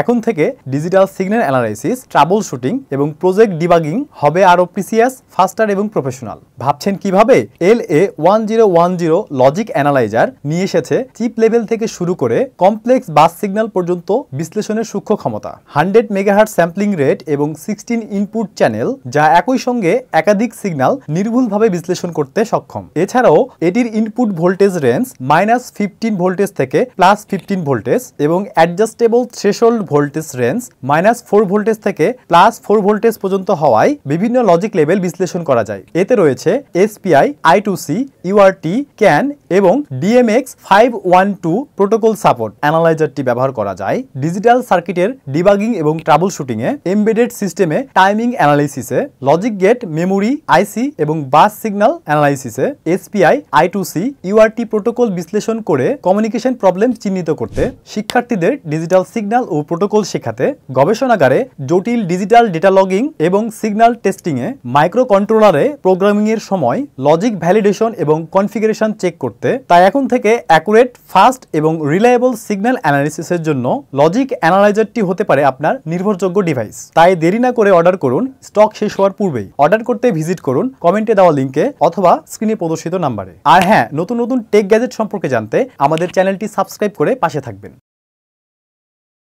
এখন থেকে digital signal analysis, trouble shooting এবং প্রজেক্ট ডিবাগিং হবে আরও প্রিসিয়াস, ফাস্টার এবং প্রফেশনাল। ভাবছেন কিভাবে? LA1010 লজিক অ্যানালাইজার নিয়ে এসেছে চিপ লেভেল থেকে শুরু করে কমপ্লেক্স বাস সিগন্যাল পর্যন্ত বিশ্লেষণের সূক্ষ্ম ক্ষমতা, 100 মেগাহার্টজ স্যাম্পলিং রেট এবং 16 ইনপুট চ্যানেল, যা একই সঙ্গে একাধিক সিগন্যাল নির্ভুলভাবে বিশ্লেষণ করতে সক্ষম। এছাড়াও এটির ইনপুট ভোল্টেজ রেঞ্জ -15 ভোল্টেজ থেকে +15 ভোল্টেজ এবং adjustable threshold voltage range -4 voltage থেকে +4 ভোল্টেজ পর্যন্ত হওয়ায় বিভিন্ন লজিক লেভেল বিশ্লেষণ করা যায়। এতে রয়েছে SPI, I2C, UART, CAN এবং DMX512 প্রোটোকল সাপোর্ট। অ্যানালাইজারটি ব্যবহার করা যায় ডিজিটাল সার্কিটের ডিবাগিং এবং ট্রাবল শুটিংয়ে, এমবেডেড সিস্টেমে টাইমিং অ্যানালাইসিসে, লজিক গেট, মেমোরি, আইসি এবং বাস সিগন্যাল অ্যানালাইসিসে, SPI, I2C, UART প্রোটোকল বিশ্লেষণ করে কমিউনিকেশন প্রবলেম চিহ্নিত করতে, শিক্ষার্থীদের ডিজিটাল সিগন্যাল ও প্রোটোকল শেখাতে, গবেষণাগারে জটিল ডিজিটাল ডেটা লগিং এবং সিগন্যাল টেস্টিংয়ে, মাইক্রো কন্ট্রোলারে প্রোগ্রামিংয়ের সময় লজিক ভ্যালিডেশন এবং কনফিগারেশন চেক করতে। তাই এখন থেকে অ্যাকুরেট, ফাস্ট এবং রিলায়েবল সিগন্যাল অ্যানালাইসিসের জন্য লজিক অ্যানালাইজারটি হতে পারে আপনার নির্ভরযোগ্য ডিভাইস। তাই দেরি না করে অর্ডার করুন, স্টক শেষ হওয়ার পূর্বেই। অর্ডার করতে ভিজিট করুন কমেন্টে দেওয়া লিঙ্কে অথবা স্ক্রিনে প্রদর্শিত নাম্বারে। আর হ্যাঁ, নতুন নতুন টেক গ্যাজেট সম্পর্কে জানতে আমাদের চ্যানেলটি সাবস্ক্রাইব করে পাশে থাকবেন।